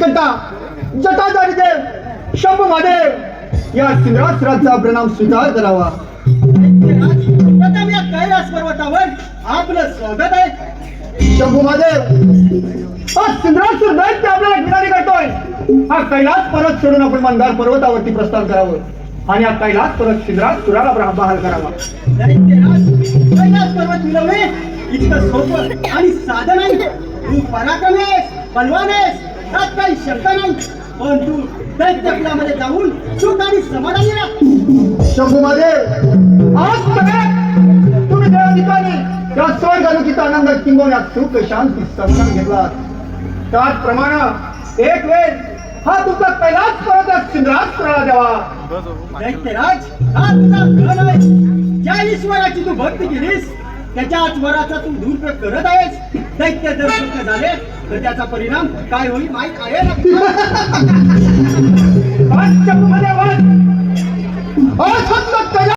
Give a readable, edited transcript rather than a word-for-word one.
मणिकंठा जटाधारी देव शंभू महादेव या सिंधरासुराचा प्रणाम स्वीकार करावा. प्रथम या कैलास पर्वतावर आपलं स्वागत आहे. शंभू महादेव हा सिंधरासुर दैत्य आपल्याला विनंती करतोय. हा कैलास पर्वत सोडून आपण मंदार पर्वतावरती प्रस्थान करावं आणि हा कैलास पर्वत सिंधरासुराला बहाल करावा. दैत्यराज कैलास पर्वत मिळवणे इतकं सोपं आणि साधं नाही. तू पराक्रमी आहेस, बलवान आहेस, त्यात काही शंका नाही. पण तू दैत्य कुलामध्ये जाऊन सुख आणि समाधानी राहा. शंभू महादेव आज तक तुम्ही त्या ठिकाणी त्या स्वर्गलोकीचा आनंद किंबवण्यात सुख शांती समाधान घेतला. त्याचप्रमाणे एक वेळ हा तुमचा कैलास पर्वत सिंधरासुराला द्यावा. दैत्यराज हा तुझा गण आहे. ज्या ईश्वराची तू भक्ती केलीस त्याच्याच वराचा तू दुरुपयोग करत आहेस. दैत्य जर सुख झाले तर त्याचा परिणाम काय होईल माहित आहे ना? आज शंभू